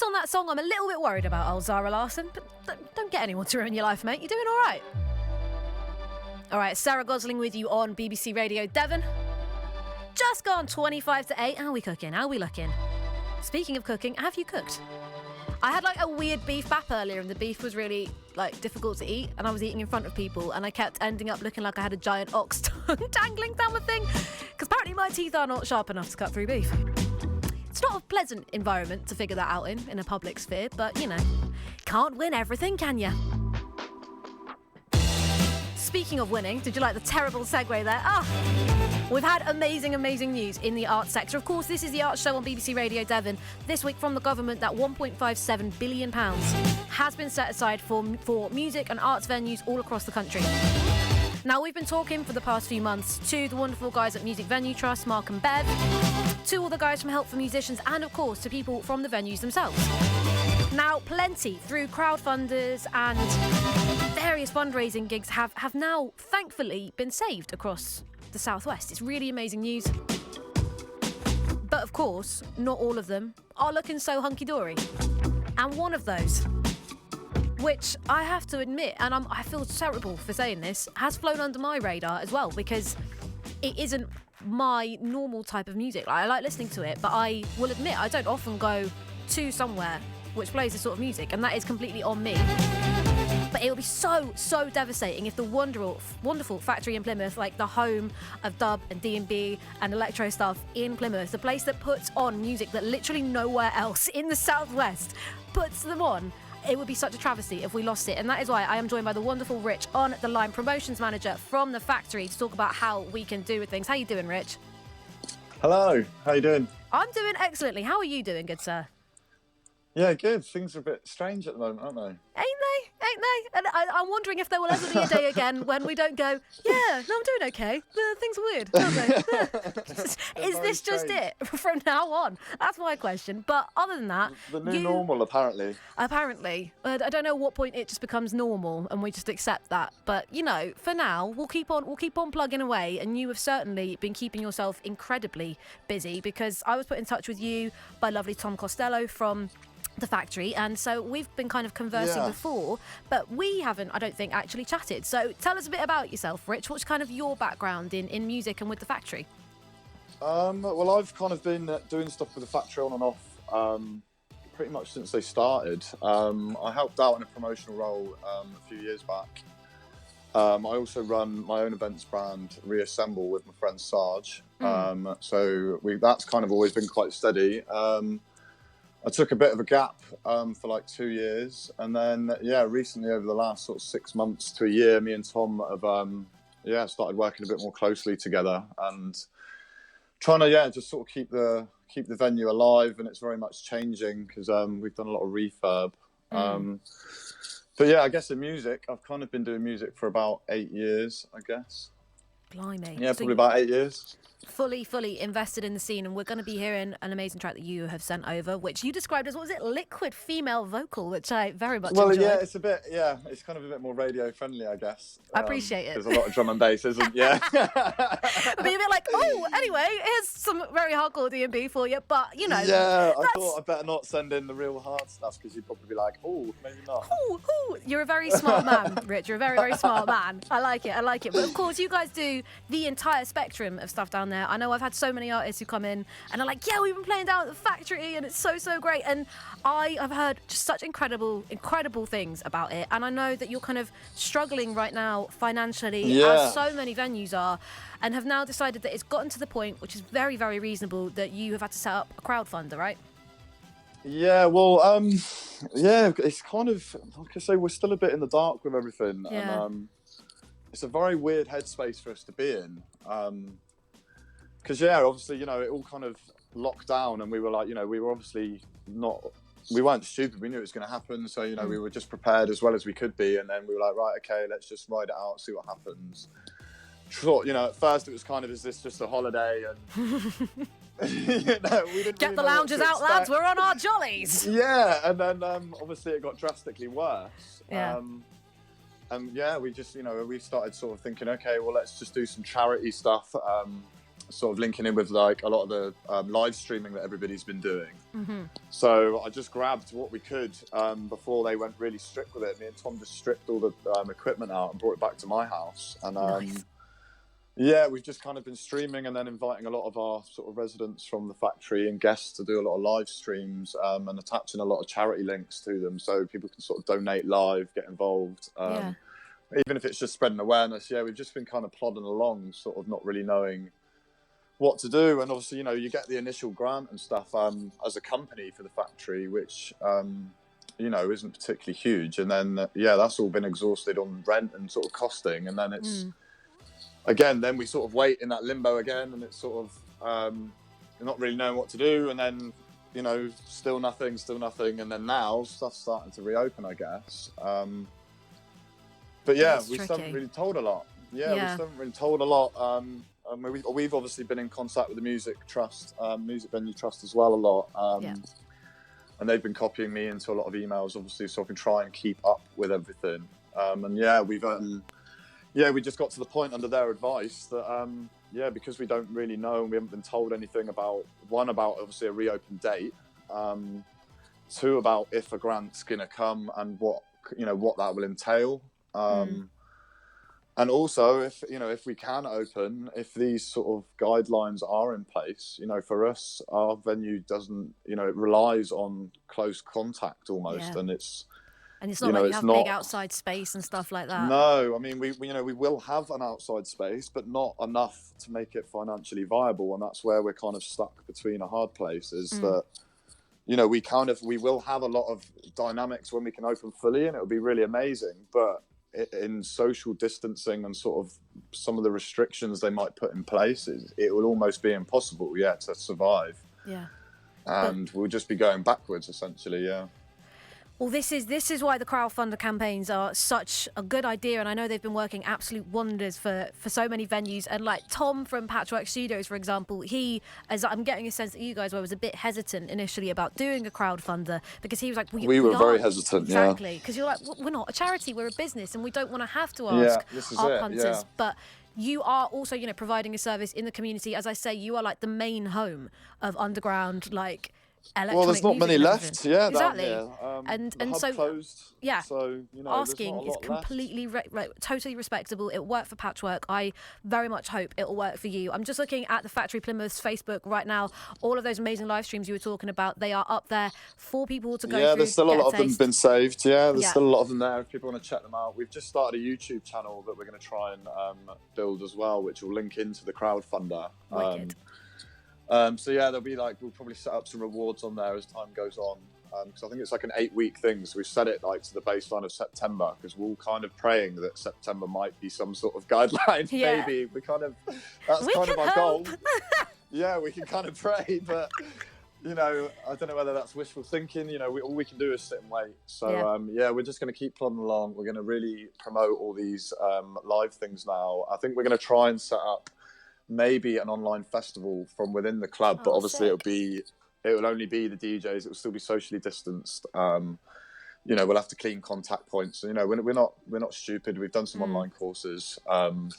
based on that song, I'm a little bit worried about old Zara Larsson, but don't get anyone to ruin your life, mate. You're doing all right. All right, Sarah Gosling with you on BBC Radio Devon. Just gone 25 to 8. How are we cooking? How are we looking? Speaking of cooking, have you cooked? I had like a weird beef bap earlier, and the beef was really like difficult to eat, and I was eating in front of people, and I kept ending up looking like I had a giant ox tongue dangling down my thing, because apparently my teeth are not sharp enough to cut through beef. It's not a pleasant environment to figure that out in a public sphere, but you know, can't win everything, can ya? Speaking of winning, did you like the terrible segue there? We've had amazing news in the arts sector. Of course, this is the Arts Show on BBC Radio Devon. This week from the government, that £1.57 billion has been set aside for music and arts venues all across the country. Now, we've been talking for the past few months to the wonderful guys at Music Venue Trust, Mark and Bev, to all the guys from Help for Musicians, and of course to people from the venues themselves. Now, plenty through crowdfunders and various fundraising gigs have now thankfully been saved across the southwest. It's really amazing news. But of course, not all of them are looking so hunky-dory. And one of those, which I have to admit, and I feel terrible for saying this, has flown under my radar as well, because it isn't my normal type of music. I like listening to it, but I will admit I don't often go to somewhere which plays this sort of music, and that is completely on me. But it would be so devastating if the wonderful factory in Plymouth, like the home of dub and D&B and electro stuff in Plymouth, the place that puts on music that literally nowhere else in the southwest puts them on, it would be such a travesty if we lost it. And that is why I am joined by the wonderful Rich on the line, promotions manager from the factory, to talk about how we can do with things. How you doing, Rich? Hello, how you doing? I'm doing excellently. How are you doing, good sir? Yeah, good. Things are a bit strange at the moment, aren't they? Ain't they? And I'm wondering if there will ever be a day again when we don't go, yeah, no, I'm doing okay. Things are weird, aren't they? Is this just it from now on? That's my question. But other than that... The new normal, apparently. Apparently. I don't know what point it just becomes normal and we just accept that. But, you know, for now, we'll keep on plugging away. And you have certainly been keeping yourself incredibly busy, because I was put in touch with you by lovely Tom Costello from the factory, and so we've been kind of conversing before, but we haven't, I don't think, actually chatted. So tell us a bit about yourself, Rich. What's kind of your background in music and with the factory? Well, I've kind of been doing stuff with the factory on and off pretty much since they started. I helped out in a promotional role a few years back. I also run my own events brand, Reassemble, with my friend Sarge. So that's kind of always been quite steady. I took a bit of a gap for like 2 years, and then recently, over the last sort of 6 months to a year, me and Tom have started working a bit more closely together and trying to just sort of keep the venue alive. And it's very much changing because we've done a lot of refurb. But yeah, I guess in music, I've kind of been doing music for about 8 years, I guess. Blimey. Yeah, probably about 8 years. Fully invested in the scene, and we're going to be hearing an amazing track that you have sent over, which you described as, what was it, liquid female vocal, which I very much enjoyed. Yeah, it's kind of a bit more radio friendly, I guess. I appreciate it. There's a lot of drum and bass, isn't there? But you're a bit like, anyway, here's some very hardcore D&B for you, but you know. Yeah, I thought I'd better not send in the real hard stuff, because you'd probably be like, maybe not. You're a very smart man, Rich. You're a very, very smart man. I like it. But of course, you guys do the entire spectrum of stuff down there. I know I've had so many artists who come in and are like, we've been playing down at the factory and it's so great. And I have heard just such incredible things about it. And I know that you're kind of struggling right now financially, as so many venues are, and have now decided that it's gotten to the point, which is very, very reasonable, that you have had to set up a crowdfunder, right? Yeah, well, it's kind of, like I say, we're still a bit in the dark with everything. Yeah. And it's a very weird headspace for us to be in. Because, obviously, it all kind of locked down, and we were like, we were obviously we weren't stupid. We knew it was going to happen. So, we were just prepared as well as we could be. And then we were like, right, okay, let's just ride it out, see what happens. Thought, at first it was kind of, is this just a holiday? And, we didn't Get really the know lounges what to out, expect. lads. We're on our jollies. Yeah. And then, obviously, it got drastically worse. Yeah. And we just, we started sort of thinking, okay, well, let's just do some charity stuff. sort of linking in with like a lot of the live streaming that everybody's been doing. So I just grabbed what we could before they went really strict with it. Me and Tom just stripped all the equipment out and brought it back to my house. And Nice. yeah, we've just kind of been streaming and then inviting a lot of our sort of residents from the factory and guests to do a lot of live streams and attaching a lot of charity links to them so people can sort of donate live, get involved. Even if it's just spreading awareness. Yeah, we've just been kind of plodding along, sort of not really knowing what to do. And obviously, you know, you get the initial grant and stuff as a company for the factory, which, you know, isn't particularly huge. And then, yeah, that's all been exhausted on rent and sort of costing. And then it's, again, then we sort of wait in that limbo again, and it's sort of not really knowing what to do. And then, you know, still nothing. And then now stuff's starting to reopen, I guess. But yeah, we still haven't really told a lot. We still haven't really told a lot. We've obviously been in contact with the Music Venue Trust as well a lot. And they've been copying me into a lot of emails, obviously, so I can try and keep up with everything. And yeah, we just got to the point under their advice that, because we don't really know and we haven't been told anything about obviously a reopen date, two, about if a grant's going to come and what that will entail. And also, if we can open, if these sort of guidelines are in place, you know, for us, our venue doesn't, you know, it relies on close contact almost, and it's not like you have big outside space and stuff like that. No, I mean, we will have an outside space, but not enough to make it financially viable, and that's where we're kind of stuck between a hard place. Is that, you know, we will have a lot of dynamics when we can open fully, and it'll be really amazing, but in social distancing and sort of some of the restrictions they might put in place, it will almost be impossible, to survive. And we'll just be going backwards, essentially, Well, this is why the crowdfunder campaigns are such a good idea, and I know they've been working absolute wonders for so many venues. And like Tom from Patchwork Studios, for example, he, as I'm getting a sense that you guys were, was a bit hesitant initially about doing a crowdfunder, because he was like, we were very hesitant, exactly, because you're like, we're not a charity, we're a business, and we don't want to have to ask our punters, but you are also, you know, providing a service in the community. As I say, you are like the main home of underground, like, well, there's not many left, exactly. down here. And the so hub closed, so you know, asking is completely totally respectable. It'll work for Patchwork. I very much hope it'll work for you. I'm just looking at the Factory Plymouth's Facebook right now. All of those amazing live streams you were talking about, they are up there for people to go through. There's still a lot of them been saved. There's still a lot of them there if people want to check them out. We've just started a YouTube channel that we're going to try and build as well, which will link into the crowdfunder. So there'll be we'll probably set up some rewards on there as time goes on, because I think it's like an 8-week thing. So we've set it to the baseline of September, because we're all kind of praying that September might be some sort of guideline. Maybe that's kind of our goal. We can kind of pray, but you know, I don't know whether that's wishful thinking. You know, all we can do is sit and wait. So we're just going to keep plodding along. Will really promote all these live things now. I think we're going to try and set up maybe an online festival from within the club, but obviously it will only be the DJs. It will still be socially distanced. You know, we'll have to clean contact points. You know, we're not stupid. We've done some online courses, and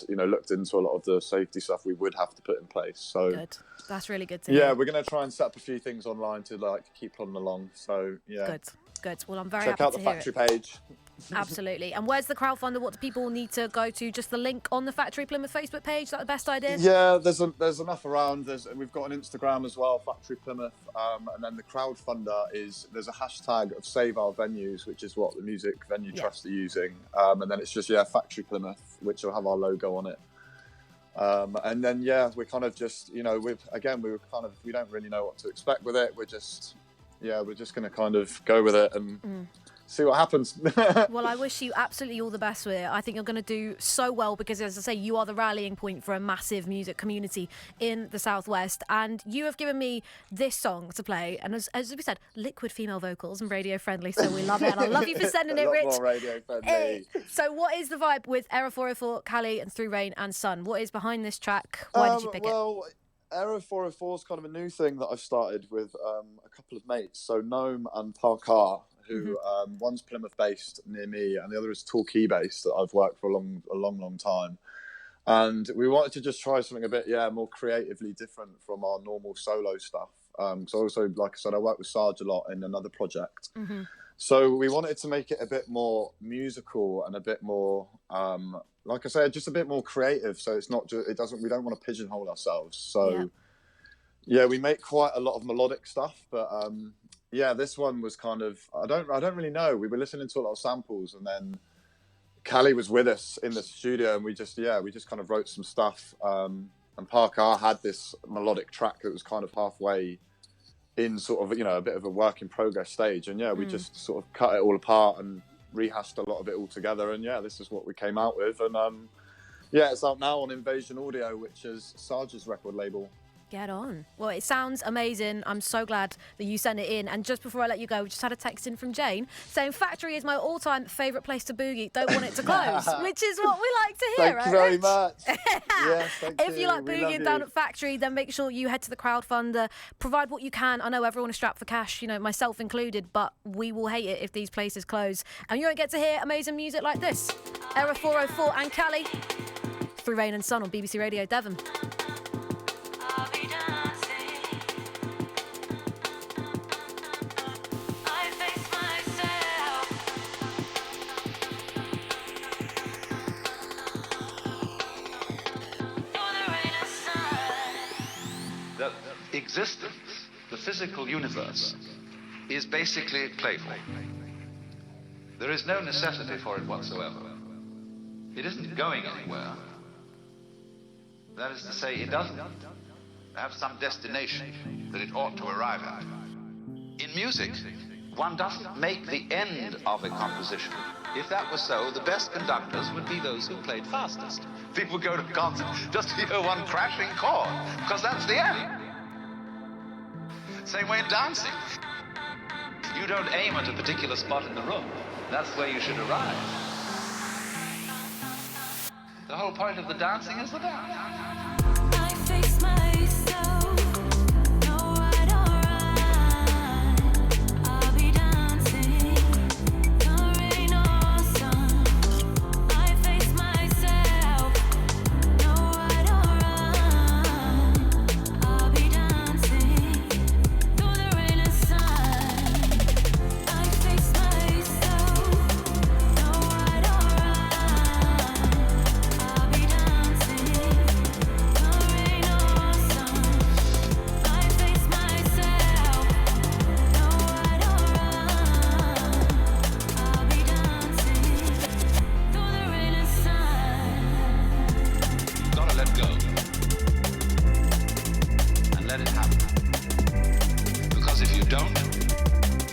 you know, looked into a lot of the safety stuff we would have to put in place. So good. That's really good to hear. We're going to try and set up a few things online to keep plodding along. So good. Well, I'm very happy to hear it. Check out the factory page. Absolutely. And where's the crowdfunder? What do people need to go to? Just the link on the Factory Plymouth Facebook page? Is that the best idea? Yeah, there's enough around. We've got an Instagram as well, Factory Plymouth. And then the crowdfunder there's a hashtag of Save Our Venues, which is what the Music Venue Trust are using. And then it's just, Factory Plymouth, which will have our logo on it. And then, we're kind of just, you know, we don't really know what to expect with it. We're just going to kind of go with it and see what happens. Well, I wish you absolutely all the best with it. I think you're going to do so well because, as I say, you are the rallying point for a massive music community in the Southwest. And you have given me this song to play. And as we said, liquid female vocals and radio friendly. So we love it. And I love you for sending it, Rich. More radio friendly. Hey. So what is the vibe with Era 404, Cali and Through Rain and Sun? What is behind this track? Why did you pick it? Era 404 is kind of a new thing that I've started with a couple of mates. So Gnome and Parkar, who one's Plymouth based near me and the other is Torquay based, that I've worked for a long time. And we wanted to just try something a bit, more creatively different from our normal solo stuff. So also, like I said, I work with Sarge a lot in another project. Mm-hmm. So we wanted to make it a bit more musical and a bit more, like I said, just a bit more creative. So it's not just, we don't want to pigeonhole ourselves. So we make quite a lot of melodic stuff, but this one was kind of, I don't really know. We were listening to a lot of samples, and then Callie was with us in the studio, and we just kind of wrote some stuff. And Parker had this melodic track that was kind of halfway in sort of, a bit of a work in progress stage. And we just sort of cut it all apart and rehashed a lot of it all together. And this is what we came out with. And it's out now on Invasion Audio, which is Sarge's record label. Get on. Well, it sounds amazing. I'm so glad that you sent it in. And just before I let you go, we just had a text in from Jane saying Factory is my all-time favourite place to boogie. Don't want it to close, which is what we like to hear. Thank you very much. Yes, thank you. If you like boogieing down at Factory, then make sure you head to the crowdfunder. Provide what you can. I know everyone is strapped for cash, myself included, but we will hate it if these places close. And you won't get to hear amazing music like this. Era 404 and Callie through Rain and Sun on BBC Radio Devon. Existence, the physical universe, is basically playful. There is no necessity for it whatsoever. It isn't going anywhere. That is to say, it doesn't have some destination that it ought to arrive at. In music, one doesn't make the end of a composition. If that were so, the best conductors would be those who played fastest. People go to concerts just to hear one crashing chord, because that's the end. Same way in dancing. You don't aim at a particular spot in the room. That's where you should arrive. The whole point of the dancing is the dance. I face myself. No right or right. I'll be dancing. No rain or sun. I face myself. No right or right. I'll be dancing. Through the rain and sun. I face myself. No right or right. I'll be dancing. No rain or sun. I face myself. No right or right. I'll be dancing. Through the rain and sun. Gotta let go. And let it happen. Because if you don't,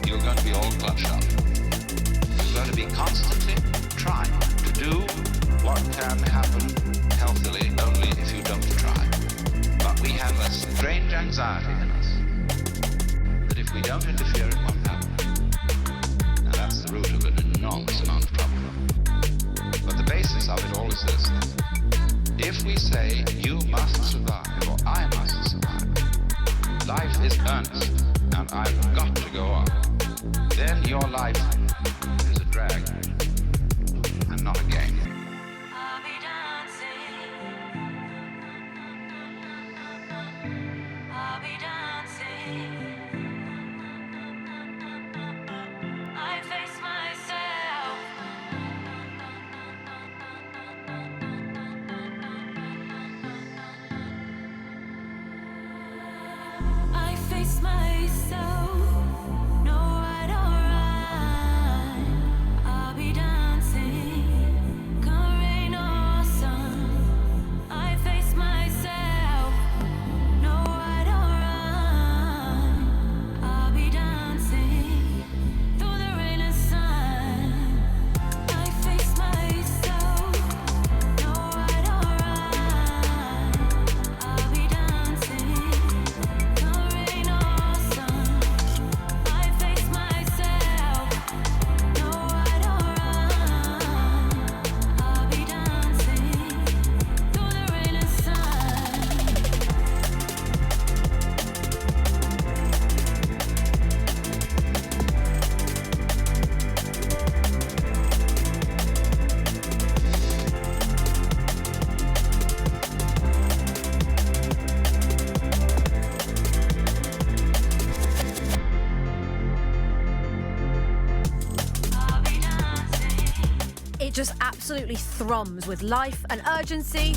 you're going to be all clutched up. You're going to be constantly trying to do what can happen healthily only if you don't try. But we have a strange anxiety in us that if we don't interfere, it won't happen. And that's the root of an enormous amount of trouble. But the basis of it all is this. If we say, you must survive, or I must survive, life is earnest, and I've got to go on, then your life is a drag, and not a game. I'll be dancing. I'll be dancing. I face myself. I face myself. No right or right. I'll be dancing. Come rain or sun. I face myself. No right or right. I'll be dancing. Through the rain and sun. I face myself. No right or right. I'll be dancing. Come rain or sun. I It just absolutely thrums with life and urgency.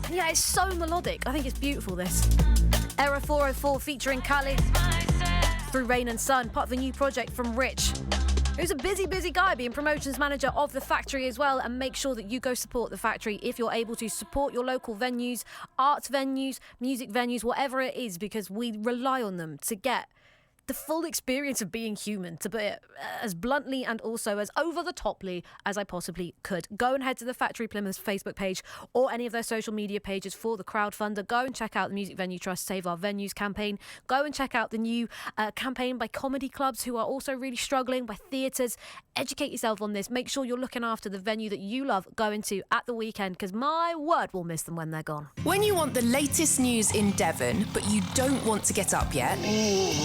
Yeah, it's so melodic. I think it's beautiful, this. Era 404 featuring Kali. Through Rain and Sun, part of the new project from Rich, who's a busy guy, being promotions manager of The Factory as well. And make sure that you go support The Factory if you're able to. Support your local venues, arts venues, music venues, whatever it is, because we rely on them to get the full experience of being human, to put it as bluntly and also as over-the-toply as I possibly could. Go and head to the Factory Plymouth's Facebook page or any of their social media pages for the crowdfunder. Go and check out the Music Venue Trust Save Our Venues campaign. Go and check out the new campaign by comedy clubs who are also really struggling, by theatres. Educate yourself on this. Make sure you're looking after the venue that you love going to at the weekend, because my word, we'll miss them when they're gone. When you want the latest news in Devon, but you don't want to get up yet,